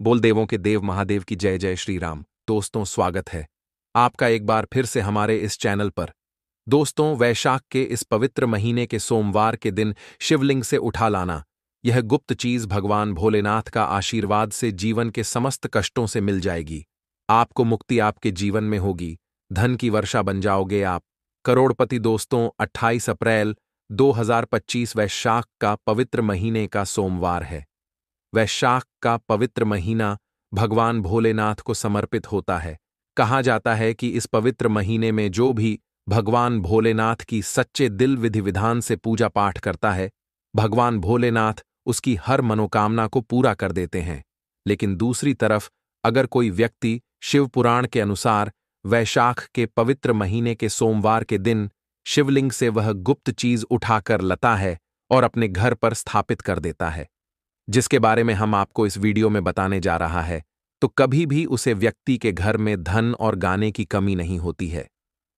बोल देवों के देव महादेव की जय जय श्री राम। दोस्तों, स्वागत है आपका एक बार फिर से हमारे इस चैनल पर। दोस्तों, वैशाख के इस पवित्र महीने के सोमवार के दिन शिवलिंग से उठा लाना, यह गुप्त चीज भगवान भोलेनाथ का आशीर्वाद से जीवन के समस्त कष्टों से मिल जाएगी। आपको मुक्ति आपके जीवन में होगी, धन की वर्षा बन जाओगे आप, करोड़पति। दोस्तों, 28 अप्रैल 2025 वैशाख का पवित्र महीने का सोमवार है। वैशाख का पवित्र महीना भगवान भोलेनाथ को समर्पित होता है। कहा जाता है कि इस पवित्र महीने में जो भी भगवान भोलेनाथ की सच्चे दिल विधि विधान से पूजा पाठ करता है, भगवान भोलेनाथ उसकी हर मनोकामना को पूरा कर देते हैं। लेकिन दूसरी तरफ अगर कोई व्यक्ति शिव पुराण के अनुसार वैशाख के पवित्र महीने के सोमवार के दिन शिवलिंग से वह गुप्त चीज उठाकर लाता है और अपने घर पर स्थापित कर देता है, जिसके बारे में हम आपको इस वीडियो में बताने जा रहा है, तो कभी भी उसे व्यक्ति के घर में धन और गाने की कमी नहीं होती है।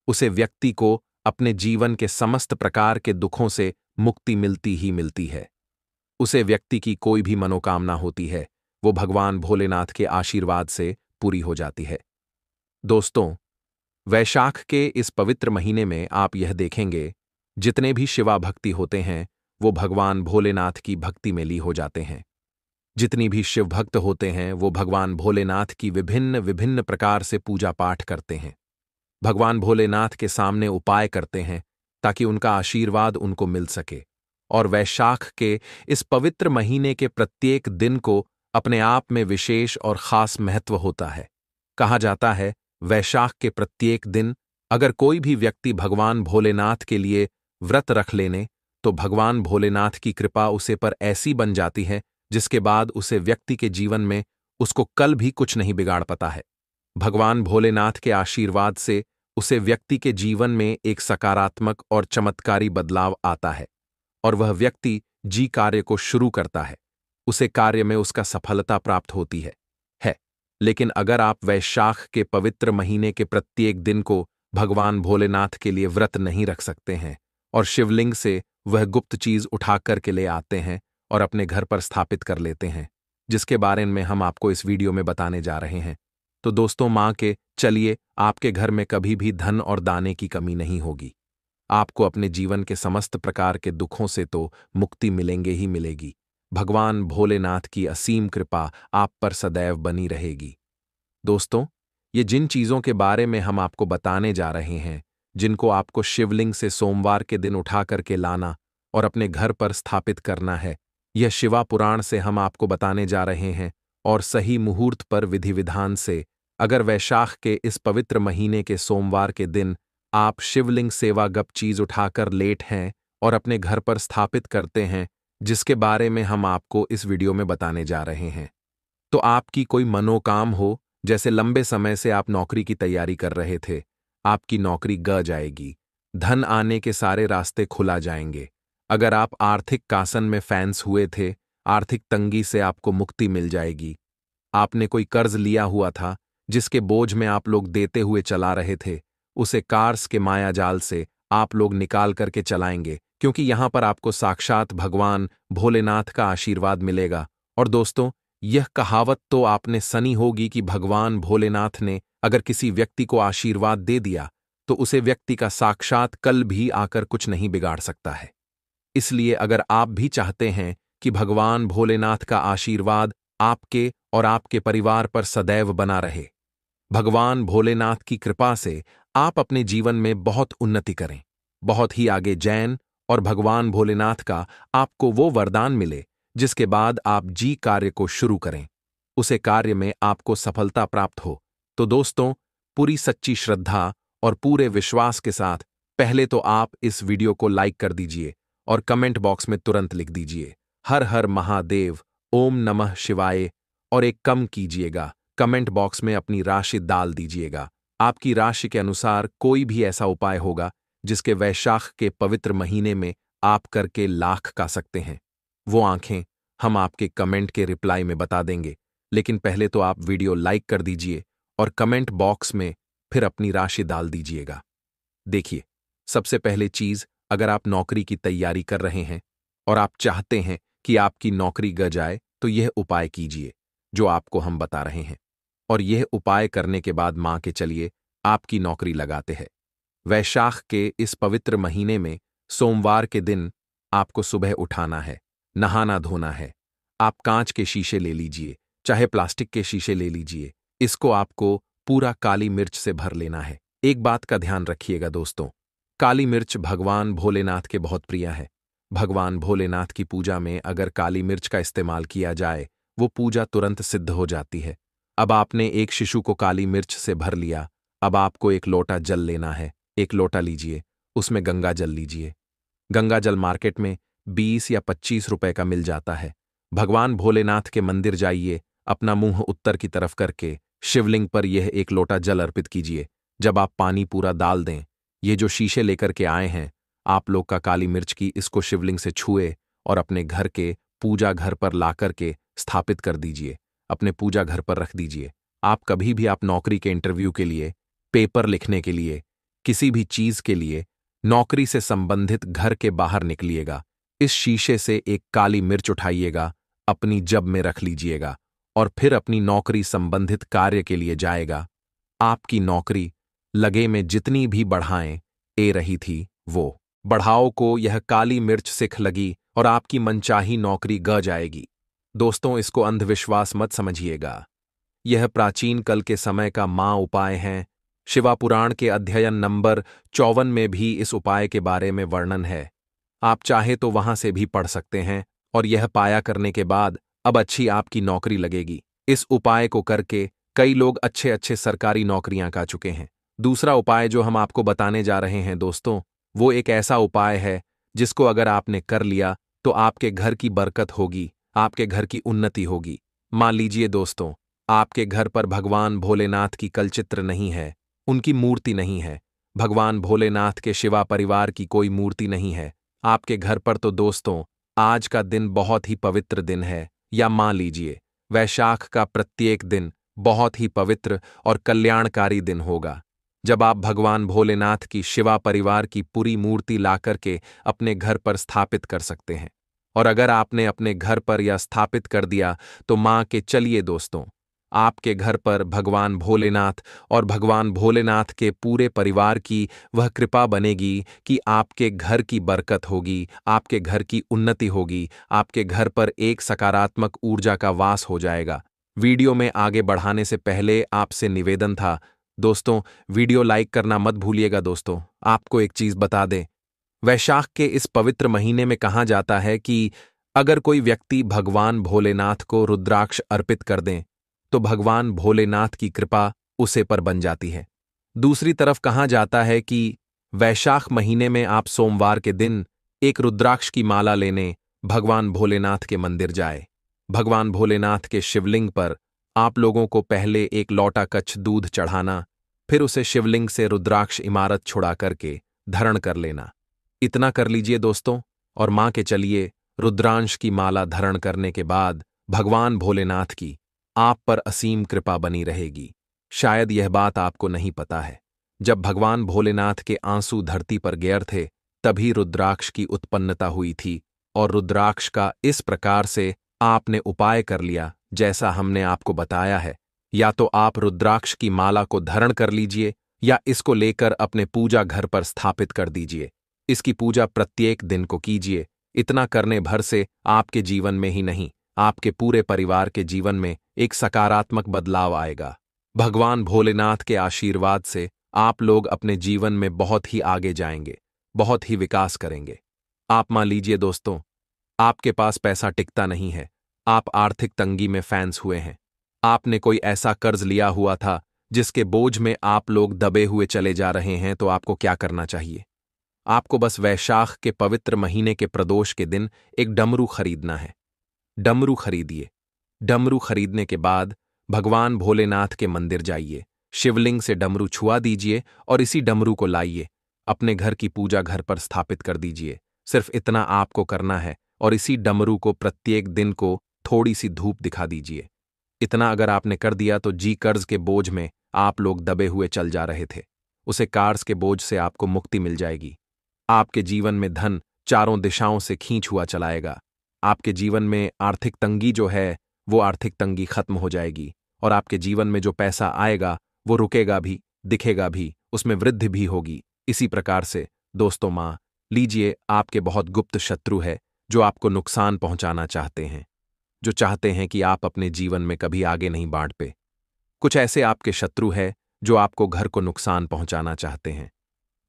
उसे व्यक्ति को अपने जीवन के समस्त प्रकार के दुखों से मुक्ति मिलती ही मिलती है। उसे व्यक्ति की कोई भी मनोकामना होती है, वो भगवान भोलेनाथ के आशीर्वाद से पूरी हो जाती है। दोस्तों, वैशाख के इस पवित्र महीने में आप यह देखेंगे, जितने भी शिवा भक्ति होते हैं वो भगवान भोलेनाथ की भक्ति में ली हो जाते हैं। जितनी भी शिव भक्त होते हैं वो भगवान भोलेनाथ की विभिन्न विभिन्न प्रकार से पूजा पाठ करते हैं, भगवान भोलेनाथ के सामने उपाय करते हैं ताकि उनका आशीर्वाद उनको मिल सके। और वैशाख के इस पवित्र महीने के प्रत्येक दिन को अपने आप में विशेष और खास महत्व होता है। कहा जाता है, वैशाख के प्रत्येक दिन अगर कोई भी व्यक्ति भगवान भोलेनाथ के लिए व्रत रख लेने, तो भगवान भोलेनाथ की कृपा उसे पर ऐसी बन जाती है जिसके बाद उसे व्यक्ति के जीवन में उसको कल भी कुछ नहीं बिगाड़ पाता है। भगवान भोलेनाथ के आशीर्वाद से उसे व्यक्ति के जीवन में एक सकारात्मक और चमत्कारी बदलाव आता है और वह व्यक्ति जी कार्य को शुरू करता है, उसे कार्य में उसका सफलता प्राप्त होती है। लेकिन अगर आप वैशाख के पवित्र महीने के प्रत्येक दिन को भगवान भोलेनाथ के लिए व्रत नहीं रख सकते हैं और शिवलिंग से वह गुप्त चीज उठाकर के ले आते हैं और अपने घर पर स्थापित कर लेते हैं, जिसके बारे में हम आपको इस वीडियो में बताने जा रहे हैं, तो दोस्तों मां के चलिए, आपके घर में कभी भी धन और दाने की कमी नहीं होगी। आपको अपने जीवन के समस्त प्रकार के दुखों से तो मुक्ति मिलेंगे ही मिलेगी। भगवान भोलेनाथ की असीम कृपा आप पर सदैव बनी रहेगी। दोस्तों, ये जिन चीजों के बारे में हम आपको बताने जा रहे हैं, जिनको आपको शिवलिंग से सोमवार के दिन उठा करके लाना और अपने घर पर स्थापित करना है, यह शिवा पुराण से हम आपको बताने जा रहे हैं। और सही मुहूर्त पर विधि विधान से अगर वैशाख के इस पवित्र महीने के सोमवार के दिन आप शिवलिंग सेवा गप चीज उठाकर लेट हैं और अपने घर पर स्थापित करते हैं, जिसके बारे में हम आपको इस वीडियो में बताने जा रहे हैं, तो आपकी कोई मनोकाम हो, जैसे लंबे समय से आप नौकरी की तैयारी कर रहे थे, आपकी नौकरी ग जाएगी, धन आने के सारे रास्ते खुला जाएंगे। अगर आप आर्थिक कासन में फैंस हुए थे, आर्थिक तंगी से आपको मुक्ति मिल जाएगी। आपने कोई कर्ज लिया हुआ था जिसके बोझ में आप लोग देते हुए चला रहे थे, उसे कार्स के मायाजाल से आप लोग निकाल करके चलाएंगे, क्योंकि यहां पर आपको साक्षात भगवान भोलेनाथ का आशीर्वाद मिलेगा। और दोस्तों, यह कहावत तो आपने सुनी होगी कि भगवान भोलेनाथ ने अगर किसी व्यक्ति को आशीर्वाद दे दिया तो उसे व्यक्ति का साक्षात कल भी आकर कुछ नहीं बिगाड़ सकता है। इसलिए अगर आप भी चाहते हैं कि भगवान भोलेनाथ का आशीर्वाद आपके और आपके परिवार पर सदैव बना रहे, भगवान भोलेनाथ की कृपा से आप अपने जीवन में बहुत उन्नति करें, बहुत ही आगे जैन और भगवान भोलेनाथ का आपको वो वरदान मिले जिसके बाद आप जी कार्य को शुरू करें, उसे कार्य में आपको सफलता प्राप्त हो, तो दोस्तों, पूरी सच्ची श्रद्धा और पूरे विश्वास के साथ पहले तो आप इस वीडियो को लाइक कर दीजिए और कमेंट बॉक्स में तुरंत लिख दीजिए हर हर महादेव, ओम नमः शिवाय, और एक कम कीजिएगा, कमेंट बॉक्स में अपनी राशि डाल दीजिएगा। आपकी राशि के अनुसार कोई भी ऐसा उपाय होगा जिसके वैशाख के पवित्र महीने में आप करके लाख का सकते हैं, वो आंखें हम आपके कमेंट के रिप्लाई में बता देंगे। लेकिन पहले तो आप वीडियो लाइक कर दीजिए और कमेंट बॉक्स में फिर अपनी राशि डाल दीजिएगा। देखिए, सबसे पहले चीज, अगर आप नौकरी की तैयारी कर रहे हैं और आप चाहते हैं कि आपकी नौकरी ग जाए, तो यह उपाय कीजिए। जो आपको हम बता रहे हैं। और यह उपाय करने के बाद मान के चलिए आपकी नौकरी लगाते हैं। वैशाख के इस पवित्र महीने में सोमवार के दिन आपको सुबह उठाना है, नहाना धोना है। आप कांच के शीशे ले लीजिए, चाहे प्लास्टिक के शीशे ले लीजिए। इसको आपको पूरा काली मिर्च से भर लेना है। एक बात का ध्यान रखिएगा दोस्तों, काली मिर्च भगवान भोलेनाथ के बहुत प्रिय है। भगवान भोलेनाथ की पूजा में अगर काली मिर्च का इस्तेमाल किया जाए, वो पूजा तुरंत सिद्ध हो जाती है। अब आपने एक शिशु को काली मिर्च से भर लिया। अब आपको एक लोटा जल लेना है। एक लोटा लीजिए, उसमें गंगा जल लीजिए। गंगा जल मार्केट में 20 या 25 रुपए का मिल जाता है। भगवान भोलेनाथ के मंदिर जाइए, अपना मुंह उत्तर की तरफ करके शिवलिंग पर यह एक लोटा जल अर्पित कीजिए। जब आप पानी पूरा डाल दें, ये जो शीशे लेकर के आए हैं आप लोग का काली मिर्च की, इसको शिवलिंग से छुए और अपने घर के पूजा घर पर ला करके स्थापित कर दीजिए। अपने पूजा घर पर रख दीजिए। आप कभी भी आप नौकरी के इंटरव्यू के लिए, पेपर लिखने के लिए, किसी भी चीज के लिए नौकरी से संबंधित घर के बाहर निकलिएगा, इस शीशे से एक काली मिर्च उठाइएगा, अपनी जब में रख लीजिएगा और फिर अपनी नौकरी संबंधित कार्य के लिए जाएगा। आपकी नौकरी लगे में जितनी भी बढ़ाएं ए रही थी, वो बढ़ाओ को यह काली मिर्च सिख लगी और आपकी मनचाही नौकरी ग जाएगी। दोस्तों, इसको अंधविश्वास मत समझिएगा। यह प्राचीन कल के समय का मां उपाय हैं। शिवा पुराण के अध्ययन नंबर 54 में भी इस उपाय के बारे में वर्णन है। आप चाहे तो वहां से भी पढ़ सकते हैं। और यह पाया करने के बाद अब अच्छी आपकी नौकरी लगेगी। इस उपाय को करके कई लोग अच्छे अच्छे सरकारी नौकरियां पा चुके हैं। दूसरा उपाय जो हम आपको बताने जा रहे हैं दोस्तों, वो एक ऐसा उपाय है जिसको अगर आपने कर लिया तो आपके घर की बरकत होगी, आपके घर की उन्नति होगी। मान लीजिए दोस्तों, आपके घर पर भगवान भोलेनाथ की कलचित्र नहीं है, उनकी मूर्ति नहीं है। भगवान भोलेनाथ के शिवा परिवार की कोई मूर्ति नहीं है आपके घर पर, तो दोस्तों आज का दिन बहुत ही पवित्र दिन है। या मान लीजिए वैशाख का प्रत्येक दिन बहुत ही पवित्र और कल्याणकारी दिन होगा, जब आप भगवान भोलेनाथ की शिवा परिवार की पूरी मूर्ति लाकर के अपने घर पर स्थापित कर सकते हैं। और अगर आपने अपने घर पर यह स्थापित कर दिया तो मान के चलिए दोस्तों, आपके घर पर भगवान भोलेनाथ और भगवान भोलेनाथ के पूरे परिवार की वह कृपा बनेगी कि आपके घर की बरकत होगी, आपके घर की उन्नति होगी, आपके घर पर एक सकारात्मक ऊर्जा का वास हो जाएगा। वीडियो में आगे बढ़ाने से पहले आपसे निवेदन था दोस्तों, वीडियो लाइक करना मत भूलिएगा। दोस्तों, आपको एक चीज बता दें, वैशाख के इस पवित्र महीने में कहा जाता है कि अगर कोई व्यक्ति भगवान भोलेनाथ को रुद्राक्ष अर्पित कर दें तो भगवान भोलेनाथ की कृपा उसे पर बन जाती है। दूसरी तरफ कहा जाता है कि वैशाख महीने में आप सोमवार के दिन एक रुद्राक्ष की माला लेने भगवान भोलेनाथ के मंदिर जाए। भगवान भोलेनाथ के शिवलिंग पर आप लोगों को पहले एक लौटा कच्छ दूध चढ़ाना, फिर उसे शिवलिंग से रुद्राक्ष इमारत छुड़ा करके धरण कर लेना। इतना कर लीजिए दोस्तों, और मां के चलिए रुद्रांश की माला धरण करने के बाद भगवान भोलेनाथ की आप पर असीम कृपा बनी रहेगी। शायद यह बात आपको नहीं पता है, जब भगवान भोलेनाथ के आंसू धरती पर गिर थे तभी रुद्राक्ष की उत्पन्नता हुई थी। और रुद्राक्ष का इस प्रकार से आपने उपाय कर लिया जैसा हमने आपको बताया है। या तो आप रुद्राक्ष की माला को धारण कर लीजिए या इसको लेकर अपने पूजा घर पर स्थापित कर दीजिए। इसकी पूजा प्रत्येक दिन को कीजिए। इतना करने भर से आपके जीवन में ही नहीं, आपके पूरे परिवार के जीवन में एक सकारात्मक बदलाव आएगा। भगवान भोलेनाथ के आशीर्वाद से आप लोग अपने जीवन में बहुत ही आगे जाएंगे, बहुत ही विकास करेंगे। आप मान लीजिए दोस्तों, आपके पास पैसा टिकता नहीं है, आप आर्थिक तंगी में फंस हुए हैं, आपने कोई ऐसा कर्ज लिया हुआ था जिसके बोझ में आप लोग दबे हुए चले जा रहे हैं, तो आपको क्या करना चाहिए? आपको बस वैशाख के पवित्र महीने के प्रदोष के दिन एक डमरू खरीदना है। डमरू खरीदिए। डमरू खरीदने के बाद भगवान भोलेनाथ के मंदिर जाइए, शिवलिंग से डमरू छुआ दीजिए और इसी डमरू को लाइए, अपने घर की पूजा घर पर स्थापित कर दीजिए। सिर्फ इतना आपको करना है और इसी डमरू को प्रत्येक दिन को थोड़ी सी धूप दिखा दीजिए। इतना अगर आपने कर दिया तो जी कर्ज के बोझ में आप लोग दबे हुए चल जा रहे थे, उसे कर्ज के बोझ से आपको मुक्ति मिल जाएगी। आपके जीवन में धन चारों दिशाओं से खींच हुआ चलाएगा। आपके जीवन में आर्थिक तंगी जो है वो आर्थिक तंगी खत्म हो जाएगी और आपके जीवन में जो पैसा आएगा वो रुकेगा भी, दिखेगा भी, उसमें वृद्धि भी होगी। इसी प्रकार से दोस्तों, मान लीजिए आपके बहुत गुप्त शत्रु है जो आपको नुकसान पहुंचाना चाहते हैं, जो चाहते हैं कि आप अपने जीवन में कभी आगे नहीं बढ़ पे। कुछ ऐसे आपके शत्रु है जो आपको घर को नुकसान पहुंचाना चाहते हैं।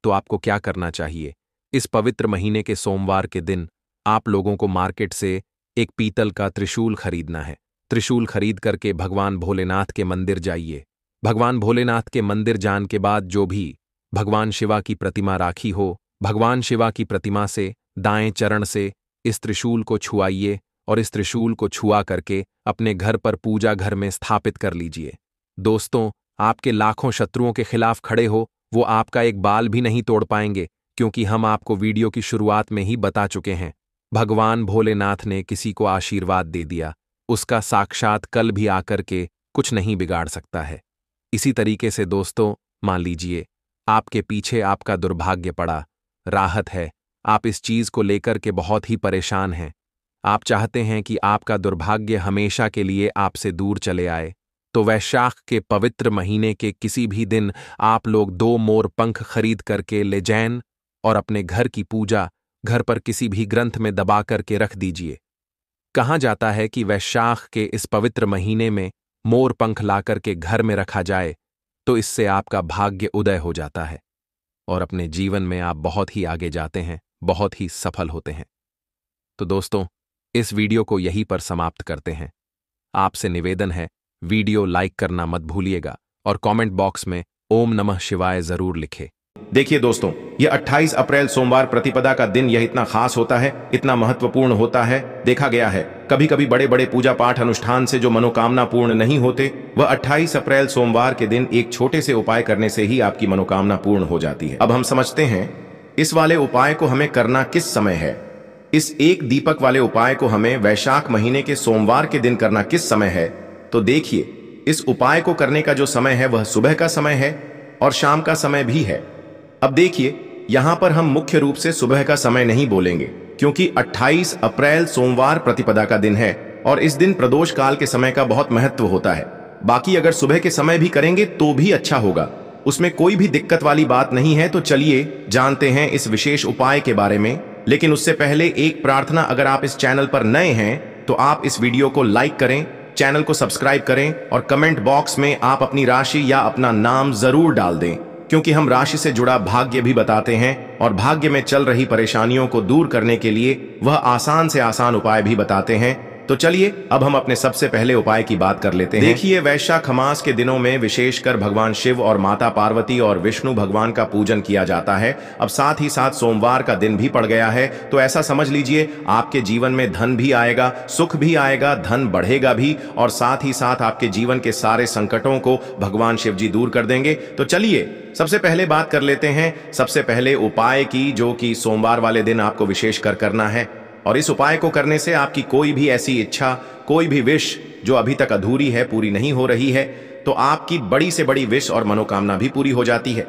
तो आपको क्या करना चाहिए? इस पवित्र महीने के सोमवार के दिन आप लोगों को मार्केट से एक पीतल का त्रिशूल खरीदना है। त्रिशूल खरीद करके भगवान भोलेनाथ के मंदिर जाइए। भगवान भोलेनाथ के मंदिर जाने के बाद जो भी भगवान शिवा की प्रतिमा राखी हो, भगवान शिवा की प्रतिमा से दाएं चरण से इस त्रिशूल को छुआइए और इस त्रिशूल को छुआ करके अपने घर पर पूजा घर में स्थापित कर लीजिए। दोस्तों, आपके लाखों शत्रुओं के खिलाफ खड़े हो, वो आपका एक बाल भी नहीं तोड़ पाएंगे, क्योंकि हम आपको वीडियो की शुरुआत में ही बता चुके हैं। भगवान भोलेनाथ ने किसी को आशीर्वाद दे दिया, उसका साक्षात कल भी आकर के कुछ नहीं बिगाड़ सकता है। इसी तरीके से दोस्तों, मान लीजिए आपके पीछे आपका दुर्भाग्य पड़ा, राहत है, आप इस चीज को लेकर के बहुत ही परेशान हैं। आप चाहते हैं कि आपका दुर्भाग्य हमेशा के लिए आपसे दूर चले आए। तो वैशाख के पवित्र महीने के किसी भी दिन आप लोग 2 मोर पंख खरीद करके ले जाएं और अपने घर की पूजा घर पर किसी भी ग्रंथ में दबा करके रख दीजिए। कहा जाता है कि वैशाख के इस पवित्र महीने में मोर पंख ला करके घर में रखा जाए तो इससे आपका भाग्य उदय हो जाता है और अपने जीवन में आप बहुत ही आगे जाते हैं, बहुत ही सफल होते हैं। तो दोस्तों, इस वीडियो को यहीं पर समाप्त करते हैं। आपसे निवेदन है, वीडियो लाइक करना मत भूलिएगा और कमेंट बॉक्स में ओम नमः शिवाय जरूर लिखें। देखिए दोस्तों, यह 28 अप्रैल सोमवार प्रतिपदा का दिन यह इतना खास होता है, इतना महत्वपूर्ण होता है। देखा गया है कभी कभी बड़े बड़े पूजा पाठ अनुष्ठान से जो मनोकामना पूर्ण नहीं होते, वह 28 अप्रैल सोमवार के दिन एक छोटे से उपाय करने से ही आपकी मनोकामना पूर्ण हो जाती है। अब हम समझते हैं इस वाले उपाय को हमें करना किस समय है। इस एक दीपक वाले उपाय को हमें वैशाख महीने के सोमवार के दिन करना किस समय है। तो देखिए, इस उपाय को करने का जो समय है वह सुबह का समय है और शाम का समय भी है। अब देखिए, यहां पर हम मुख्य रूप से सुबह का समय नहीं बोलेंगे, क्योंकि 28 अप्रैल सोमवार प्रतिपदा का दिन है और इस दिन प्रदोष काल के समय का बहुत महत्व होता है। बाकी अगर सुबह के समय भी करेंगे तो भी अच्छा होगा, उसमें कोई भी दिक्कत वाली बात नहीं है। तो चलिए जानते हैं इस विशेष उपाय के बारे में। लेकिन उससे पहले एक प्रार्थना, अगर आप इस चैनल पर नए हैं तो आप इस वीडियो को लाइक करें, चैनल को सब्सक्राइब करें और कमेंट बॉक्स में आप अपनी राशि या अपना नाम जरूर डाल दें, क्योंकि हम राशि से जुड़ा भाग्य भी बताते हैं और भाग्य में चल रही परेशानियों को दूर करने के लिए वह आसान से आसान उपाय भी बताते हैं। तो चलिए अब हम अपने सबसे पहले उपाय की बात कर लेते हैं। देखिए, वैशाख मास के दिनों में विशेषकर भगवान शिव और माता पार्वती और विष्णु भगवान का पूजन किया जाता है। अब साथ ही साथ सोमवार का दिन भी पड़ गया है, तो ऐसा समझ लीजिए आपके जीवन में धन भी आएगा, सुख भी आएगा, धन बढ़ेगा भी और साथ ही साथ आपके जीवन के सारे संकटों को भगवान शिव जी दूर कर देंगे। तो चलिए सबसे पहले बात कर लेते हैं सबसे पहले उपाय की, जो कि सोमवार वाले दिन आपको विशेषकर करना है। और इस उपाय को करने से आपकी कोई भी ऐसी इच्छा, कोई भी विश जो अभी तक अधूरी है, पूरी नहीं हो रही है, तो आपकी बड़ी से बड़ी विश और मनोकामना भी पूरी हो जाती है।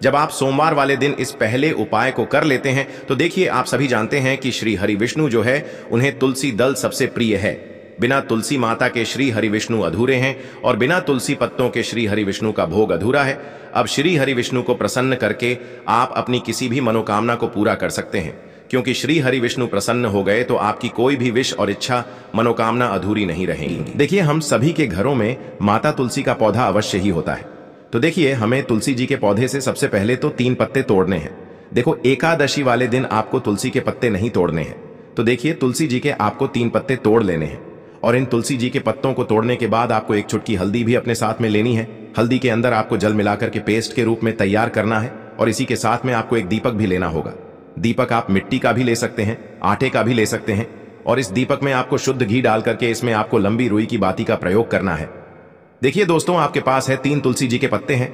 जब आप सोमवार वाले दिन इस पहले उपाय को कर लेते हैं तो देखिए, आप सभी जानते हैं कि श्री हरि विष्णु जो है, उन्हें तुलसी दल सबसे प्रिय है। बिना तुलसी माता के श्री हरि विष्णु अधूरे हैं और बिना तुलसी पत्तों के श्री हरि विष्णु का भोग अधूरा है। अब श्री हरि विष्णु को प्रसन्न करके आप अपनी किसी भी मनोकामना को पूरा कर सकते हैं, क्योंकि श्री हरि विष्णु प्रसन्न हो गए तो आपकी कोई भी विश और इच्छा, मनोकामना अधूरी नहीं रहेगी। देखिए, हम सभी के घरों में माता तुलसी का पौधा अवश्य ही होता है। तो देखिए, हमें तुलसी जी के पौधे से सबसे पहले तो 3 पत्ते तोड़ने हैं। देखो, एकादशी वाले दिन आपको तुलसी के पत्ते नहीं तोड़ने हैं। तो देखिए, तुलसी जी के आपको 3 पत्ते तोड़ लेने हैं और इन तुलसी जी के पत्तों को तोड़ने के बाद आपको एक चुटकी हल्दी भी अपने साथ में लेनी है। हल्दी के अंदर आपको जल मिलाकर के पेस्ट के रूप में तैयार करना है और इसी के साथ में आपको एक दीपक भी लेना होगा। दीपक आप मिट्टी का भी ले सकते हैं, आटे का भी ले सकते हैं और इस दीपक में आपको शुद्ध घी डाल करके इसमें आपको लंबी रुई की बाती का प्रयोग करना है। देखिए दोस्तों, आपके पास है 3 तुलसी जी के पत्ते हैं।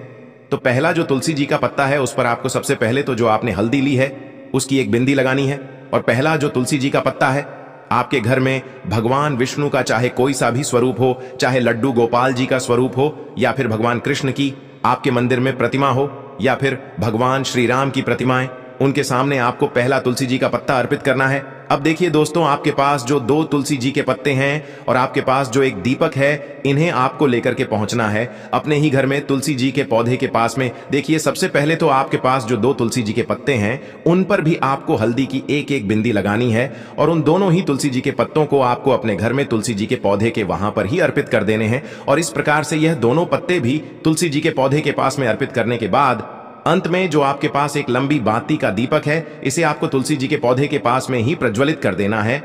तो पहला जो तुलसी जी का पत्ता है, उस पर आपको सबसे पहले तो जो आपने हल्दी ली है उसकी एक बिंदी लगानी है। और पहला जो तुलसी जी का पत्ता है, आपके घर में भगवान विष्णु का चाहे कोई सा भी स्वरूप हो, चाहे लड्डू गोपाल जी का स्वरूप हो या फिर भगवान कृष्ण की आपके मंदिर में प्रतिमा हो या फिर भगवान श्री राम की प्रतिमाएं, उनके सामने आपको पहला तुलसी जी का पत्ता अर्पित करना है अब देखिए दोस्तों, आपके पास जो 2 तुलसी जी के पत्ते हैं और आपके पास जो एक दीपक है, इन्हें आपको लेकर के पहुंचना है अपने ही घर में तुलसी जी के पौधे के पास में। देखिए, सबसे पहले तो आपके पास जो 2 तुलसी जी के पत्ते हैं उन पर भी आपको हल्दी की एक एक बिंदी लगानी है और उन दोनों ही तुलसी जी के पत्तों को आपको अपने घर में तुलसी जी के पौधे के वहां पर ही अर्पित कर देने हैं। और इस प्रकार से यह दोनों पत्ते भी तुलसी जी के पौधे के पास में अर्पित करने के बाद अंत में जो आपके पास एक लंबी बाती का दीपक है, इसे आपको तुलसी जी के पौधे के पास में ही प्रज्वलित कर देना है।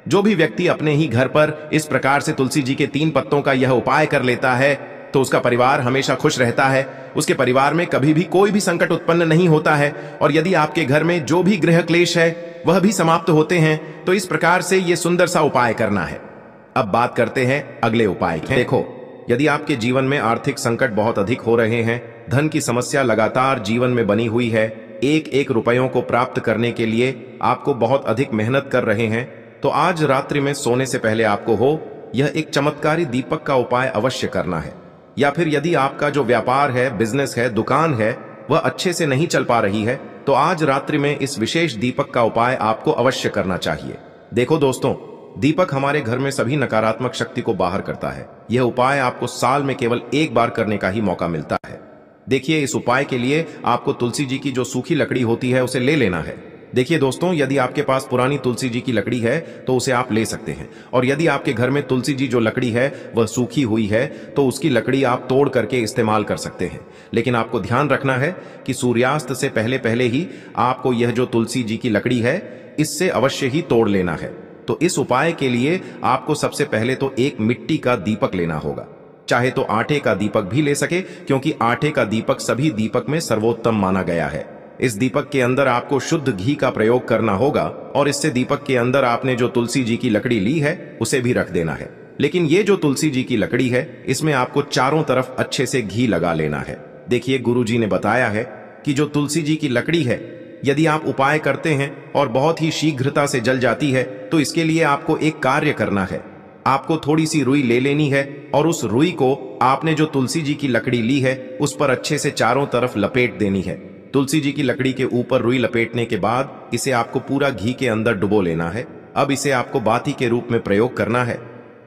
जो भी व्यक्ति अपने ही घर पर इस प्रकार से तुलसी जी के 3 पत्तों का यह उपाय कर लेता है तो उसका परिवार हमेशा खुश रहता है, उसके परिवार में कभी भी कोई भी संकट उत्पन्न नहीं होता है और यदि आपके घर में जो भी गृह क्लेश है वह भी समाप्त होते हैं। तो इस प्रकार से यह सुंदर सा उपाय करना है। अब बात करते हैं अगले उपाय की। देखो, यदि आपके जीवन में आर्थिक संकट बहुत अधिक हो रहे हैं, धन की समस्या लगातार जीवन में बनी हुई है, एक एक रुपयों को प्राप्त करने के लिए आपको बहुत अधिक मेहनत कर रहे हैं, तो आज रात्रि में सोने से पहले आपको यह एक चमत्कारी दीपक का उपाय अवश्य करना है। या फिर यदि आपका जो व्यापार है, बिजनेस है, दुकान है, वह अच्छे से नहीं चल पा रही है, तो आज रात्रि में इस विशेष दीपक का उपाय आपको अवश्य करना चाहिए। देखो दोस्तों, दीपक हमारे घर में सभी नकारात्मक शक्ति को बाहर करता है। यह उपाय आपको साल में केवल एक बार करने का ही मौका मिलता है। देखिए, इस उपाय के लिए आपको तुलसी जी की जो सूखी लकड़ी होती है उसे ले लेना है। देखिए दोस्तों, यदि आपके पास पुरानी तुलसी जी की लकड़ी है तो उसे आप ले सकते हैं, और यदि आपके घर में तुलसी जी जो लकड़ी है वह सूखी हुई है तो उसकी लकड़ी आप तोड़ करके इस्तेमाल कर सकते हैं। लेकिन आपको ध्यान रखना है कि सूर्यास्त से पहले पहले ही आपको यह जो तुलसी जी की लकड़ी है इससे अवश्य ही तोड़ लेना है। तो इस उपाय के लिए आपको सबसे पहले तो एक मिट्टी का दीपक लेना होगा, चाहे तो आटे का दीपक भी ले सके, क्योंकि आटे का दीपक सभी दीपक में सर्वोत्तम माना गया है। इस दीपक के अंदर आपको शुद्ध घी का प्रयोग करना होगा और इससे दीपक के अंदर आपने जो तुलसी जी की लकड़ी ली है उसे भी रख देना है। लेकिन ये जो तुलसी जी की लकड़ी है इसमें आपको चारों तरफ अच्छे से घी लगा लेना है। देखिए, गुरु जी ने बताया है कि जो तुलसी जी की लकड़ी है, यदि आप उपाय करते हैं और बहुत ही शीघ्रता से जल जाती है तो इसके लिए आपको एक कार्य करना है। आपको थोड़ी सी रुई ले लेनी है और उस रुई को आपने जो तुलसी जी की लकड़ी ली है उस पर अच्छे से चारों तरफ लपेट देनी है। तुलसी जी की लकड़ी के ऊपर रुई लपेटने के बाद इसे आपको पूरा घी के अंदर डुबो लेना है। अब इसे आपको बाती के रूप में प्रयोग करना है।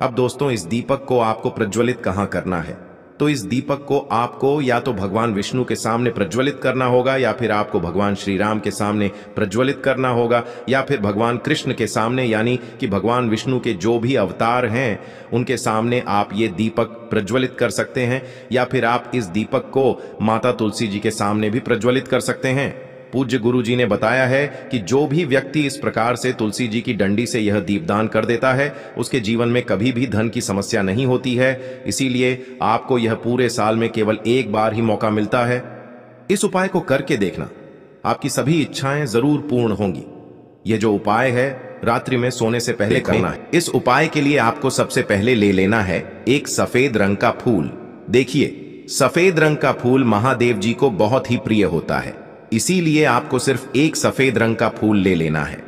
अब दोस्तों, इस दीपक को आपको प्रज्वलित कहाँ करना है? तो इस दीपक को आपको या तो भगवान विष्णु के सामने प्रज्वलित करना होगा, या फिर आपको भगवान श्री राम के सामने प्रज्वलित करना होगा, या फिर भगवान कृष्ण के सामने, यानी कि भगवान विष्णु के जो भी अवतार हैं उनके सामने आप ये दीपक प्रज्वलित कर सकते हैं, या फिर आप इस दीपक को माता तुलसी जी के सामने भी प्रज्वलित कर सकते हैं। पूज्य गुरु जी ने बताया है कि जो भी व्यक्ति इस प्रकार से तुलसी जी की डंडी से यह दीपदान कर देता है उसके जीवन में कभी भी धन की समस्या नहीं होती है। इसीलिए आपको यह पूरे साल में केवल एक बार ही मौका मिलता है। इस उपाय को करके देखना, आपकी सभी इच्छाएं जरूर पूर्ण होंगी। यह जो उपाय है रात्रि में सोने से पहले करना है। इस उपाय के लिए आपको सबसे पहले ले लेना है एक सफेद रंग का फूल। देखिए, सफेद रंग का फूल महादेव जी को बहुत ही प्रिय होता है, इसीलिए आपको सिर्फ एक सफेद रंग का फूल ले लेना है।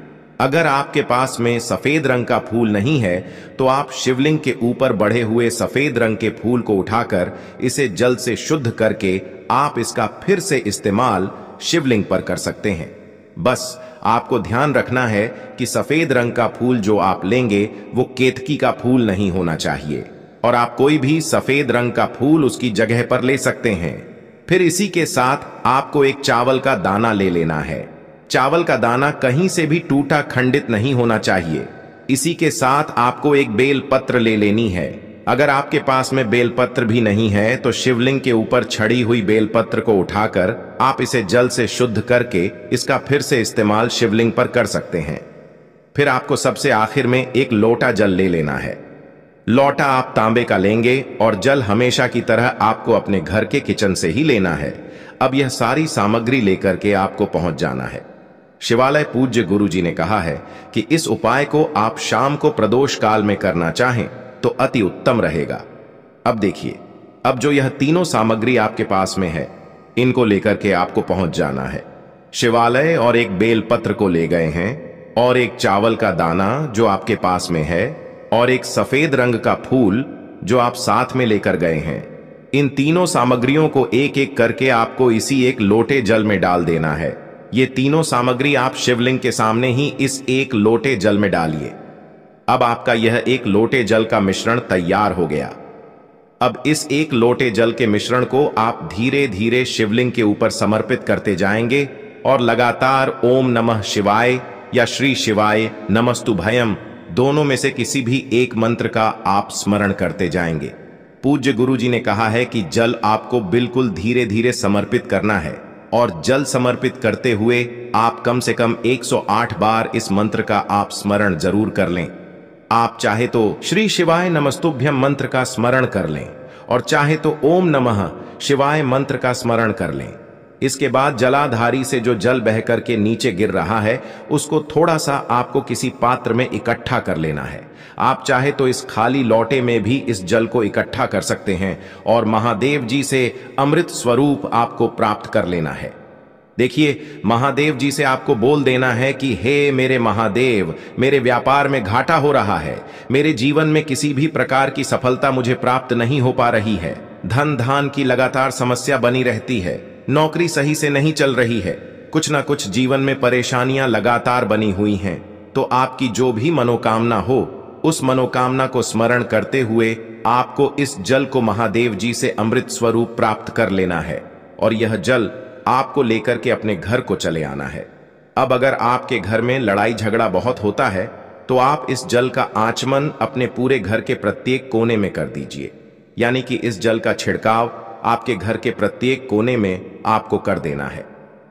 अगर आपके पास में सफेद रंग का फूल नहीं है तो आप शिवलिंग के ऊपर बढ़े हुए सफेद रंग के फूल को उठाकर इसे जल से शुद्ध करके आप इसका फिर से इस्तेमाल शिवलिंग पर कर सकते हैं। बस आपको ध्यान रखना है कि सफेद रंग का फूल जो आप लेंगे वो केतकी का फूल नहीं होना चाहिए, और आप कोई भी सफेद रंग का फूल उसकी जगह पर ले सकते हैं। फिर इसी के साथ आपको एक चावल का दाना ले लेना है। चावल का दाना कहीं से भी टूटा खंडित नहीं होना चाहिए। इसी के साथ आपको एक बेल पत्र ले लेनी है। अगर आपके पास में बेल पत्र भी नहीं है तो शिवलिंग के ऊपर छड़ी हुई बेल पत्र को उठाकर आप इसे जल से शुद्ध करके इसका फिर से इस्तेमाल शिवलिंग पर कर सकते हैं। फिर आपको सबसे आखिर में एक लोटा जल ले लेना है। लोटा आप तांबे का लेंगे और जल हमेशा की तरह आपको अपने घर के किचन से ही लेना है। अब यह सारी सामग्री लेकर के आपको पहुंच जाना है शिवालय। पूज्य गुरु जी ने कहा है कि इस उपाय को आप शाम को प्रदोष काल में करना चाहें तो अति उत्तम रहेगा। अब देखिए, अब जो यह तीनों सामग्री आपके पास में है इनको लेकर के आपको पहुंच जाना है शिवालय, और एक बेल पत्र को ले गए हैं, और एक चावल का दाना जो आपके पास में है, और एक सफेद रंग का फूल जो आप साथ में लेकर गए हैं। इन तीनों सामग्रियों को एक एक करके आपको इसी एक लोटे जल में डाल देना है। ये तीनों सामग्री आप शिवलिंग के सामने ही इस एक लोटे जल में डालिए। अब आपका यह एक लोटे जल का मिश्रण तैयार हो गया। अब इस एक लोटे जल के मिश्रण को आप धीरे धीरे शिवलिंग के ऊपर समर्पित करते जाएंगे और लगातार ओम नमः शिवाय या श्री शिवाय नमस्तुभयम दोनों में से किसी भी एक मंत्र का आप स्मरण करते जाएंगे। पूज्य गुरु जी ने कहा है कि जल आपको बिल्कुल धीरे धीरे समर्पित करना है और जल समर्पित करते हुए आप कम से कम 108 बार इस मंत्र का आप स्मरण जरूर कर लें। आप चाहे तो श्री शिवाय नमस्तुभ्यम मंत्र का स्मरण कर लें और चाहे तो ओम नमः शिवाय मंत्र का स्मरण कर लें। इसके बाद जलाधारी से जो जल बह करके नीचे गिर रहा है उसको थोड़ा सा आपको किसी पात्र में इकट्ठा कर लेना है। आप चाहे तो इस खाली लोटे में भी इस जल को इकट्ठा कर सकते हैं और महादेव जी से अमृत स्वरूप आपको प्राप्त कर लेना है। देखिए, महादेव जी से आपको बोल देना है कि हे मेरे महादेव, मेरे व्यापार में घाटा हो रहा है, मेरे जीवन में किसी भी प्रकार की सफलता मुझे प्राप्त नहीं हो पा रही है, धन धान की लगातार समस्या बनी रहती है, नौकरी सही से नहीं चल रही है, कुछ ना कुछ जीवन में परेशानियां लगातार बनी हुई हैं। तो आपकी जो भी मनोकामना हो उस मनोकामना को स्मरण करते हुए आपको इस जल को महादेव जी से अमृत स्वरूप प्राप्त कर लेना है और यह जल आपको लेकर के अपने घर को चले आना है। अब अगर आपके घर में लड़ाई झगड़ा बहुत होता है तो आप इस जल का आचमन अपने पूरे घर के प्रत्येक कोने में कर दीजिए। यानी कि इस जल का छिड़काव आपके घर के प्रत्येक कोने में आपको कर देना है।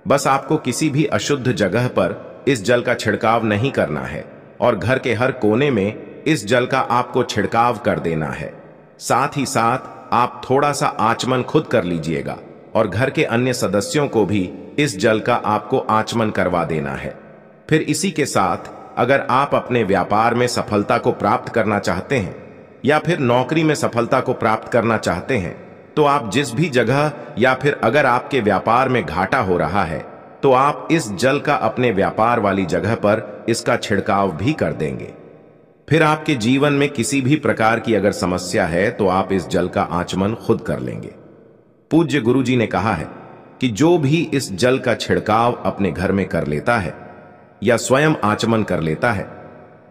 बस आपको किसी भी अशुद्ध जगह पर इस जल का छिड़काव नहीं करना है और घर के हर कोने में इस जल का आपको छिड़काव कर देना है। साथ ही साथ आप थोड़ा सा आचमन खुद कर लीजिएगा और घर के अन्य सदस्यों को भी इस जल का आपको आचमन करवा देना है। फिर इसी के साथ अगर आप अपने व्यापार में सफलता को प्राप्त करना चाहते हैं या फिर नौकरी में सफलता को प्राप्त करना चाहते हैं तो आप जिस भी जगह या फिर अगर आपके व्यापार में घाटा हो रहा है तो आप इस जल का अपने व्यापार वाली जगह पर इसका छिड़काव भी कर देंगे। फिर आपके जीवन में किसी भी प्रकार की अगर समस्या है तो आप इस जल का आचमन खुद कर लेंगे। पूज्य गुरु जी ने कहा है कि जो भी इस जल का छिड़काव अपने घर में कर लेता है या स्वयं आचमन कर लेता है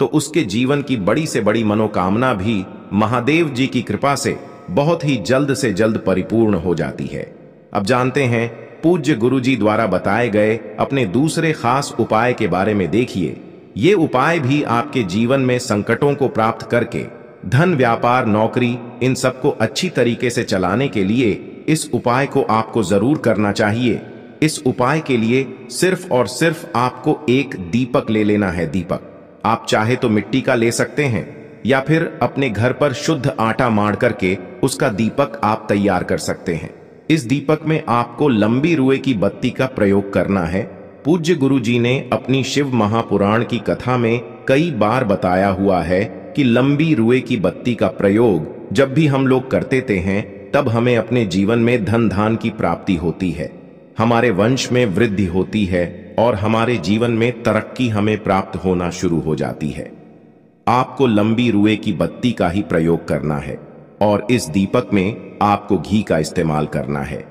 तो उसके जीवन की बड़ी से बड़ी मनोकामना भी महादेव जी की कृपा से बहुत ही जल्द से जल्द परिपूर्ण हो जाती है। अब जानते हैं पूज्य गुरु जी द्वारा बताए गए अपने दूसरे खास उपाय के बारे में। देखिए, ये उपाय भी आपके जीवन में संकटों को प्राप्त करके धन, व्यापार, नौकरी इन सबको अच्छी तरीके से चलाने के लिए इस उपाय को आपको जरूर करना चाहिए। इस उपाय के लिए सिर्फ और सिर्फ आपको एक दीपक ले लेना है। दीपक आप चाहे तो मिट्टी का ले सकते हैं या फिर अपने घर पर शुद्ध आटा माड़ करके उसका दीपक आप तैयार कर सकते हैं। इस दीपक में आपको लंबी रुए की बत्ती का प्रयोग करना है। पूज्य गुरु जी ने अपनी शिव महापुराण की कथा में कई बार बताया हुआ है कि लंबी रुए की बत्ती का प्रयोग जब भी हम लोग करते हैं तब हमें अपने जीवन में धन धान की प्राप्ति होती है, हमारे वंश में वृद्धि होती है और हमारे जीवन में तरक्की हमें प्राप्त होना शुरू हो जाती है। आपको लंबी रुए की बत्ती का ही प्रयोग करना है और इस दीपक में आपको घी का इस्तेमाल करना है।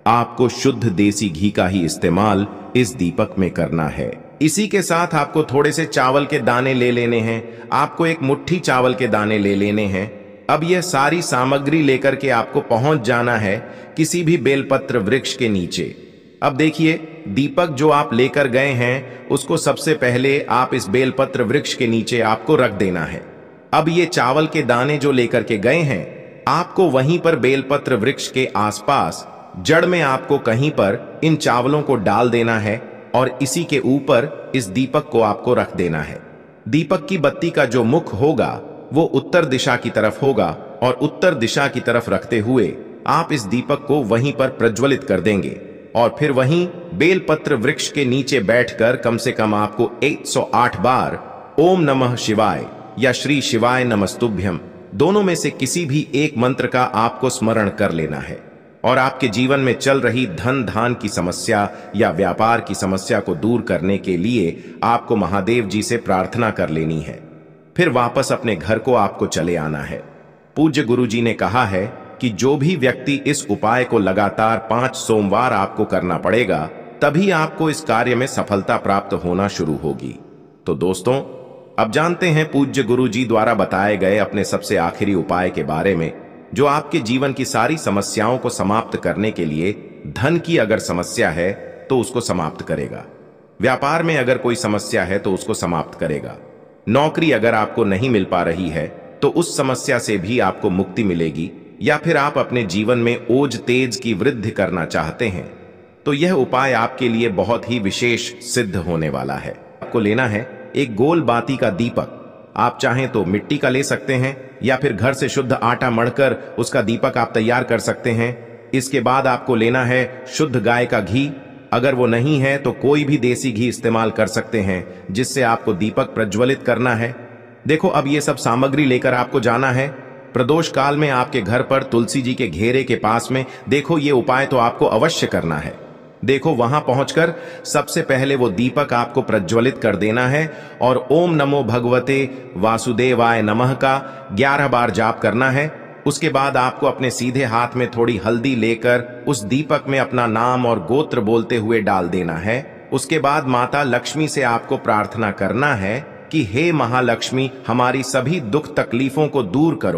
आपको शुद्ध देसी घी का ही इस्तेमाल इस दीपक में करना है। इसी के साथ आपको थोड़े से चावल के दाने ले लेने हैं। आपको एक मुट्ठी चावल के दाने ले लेने हैं। अब यह सारी सामग्री लेकर के आपको पहुंच जाना है किसी भी बेलपत्र वृक्ष के नीचे। अब देखिए, दीपक जो आप लेकर गए हैं उसको सबसे पहले आप इस बेलपत्र वृक्ष के नीचे आपको रख देना है। अब ये चावल के दाने जो लेकर के गए हैं आपको वहीं पर बेलपत्र वृक्ष के आसपास जड़ में आपको कहीं पर इन चावलों को डाल देना है और इसी के ऊपर इस दीपक को आपको रख देना है। दीपक की बत्ती का जो मुख होगा वो उत्तर दिशा की तरफ होगा और उत्तर दिशा की तरफ रखते हुए आप इस दीपक को वहीं पर प्रज्वलित कर देंगे और फिर वहीं बेलपत्र वृक्ष के नीचे बैठकर कम से कम आपको 108 बार ओम नमः शिवाय या श्री शिवाय नमस्तुभ्यम दोनों में से किसी भी एक मंत्र का आपको स्मरण कर लेना है और आपके जीवन में चल रही धन धान की समस्या या व्यापार की समस्या को दूर करने के लिए आपको महादेव जी से प्रार्थना कर लेनी है। फिर वापस अपने घर को आपको चले आना है। पूज्य गुरु जी ने कहा है कि जो भी व्यक्ति इस उपाय को लगातार 5 सोमवार आपको करना पड़ेगा तभी आपको इस कार्य में सफलता प्राप्त होना शुरू होगी। तो दोस्तों, अब जानते हैं पूज्य गुरु जी द्वारा बताए गए अपने सबसे आखिरी उपाय के बारे में, जो आपके जीवन की सारी समस्याओं को समाप्त करने के लिए, धन की अगर समस्या है तो उसको समाप्त करेगा, व्यापार में अगर कोई समस्या है तो उसको समाप्त करेगा, नौकरी अगर आपको नहीं मिल पा रही है तो उस समस्या से भी आपको मुक्ति मिलेगी, या फिर आप अपने जीवन में ओज तेज की वृद्धि करना चाहते हैं तो यह उपाय आपके लिए बहुत ही विशेष सिद्ध होने वाला है। आपको लेना है एक गोल बाती का दीपक। आप चाहें तो मिट्टी का ले सकते हैं या फिर घर से शुद्ध आटा मढ़कर उसका दीपक आप तैयार कर सकते हैं। इसके बाद आपको लेना है शुद्ध गाय का घी। अगर वो नहीं है तो कोई भी देसी घी इस्तेमाल कर सकते हैं, जिससे आपको दीपक प्रज्वलित करना है। देखो, अब ये सब सामग्री लेकर आपको जाना है प्रदोष काल में आपके घर पर तुलसी जी के घेरे के पास में। देखो, ये उपाय तो आपको अवश्य करना है। देखो, वहां पहुंचकर सबसे पहले वो दीपक आपको प्रज्वलित कर देना है और ओम नमो भगवते वासुदेवाय नमः का 11 बार जाप करना है। उसके बाद आपको अपने सीधे हाथ में थोड़ी हल्दी लेकर उस दीपक में अपना नाम और गोत्र बोलते हुए डाल देना है। उसके बाद माता लक्ष्मी से आपको प्रार्थना करना है कि हे महालक्ष्मी, हमारी सभी दुख तकलीफों को दूर करो।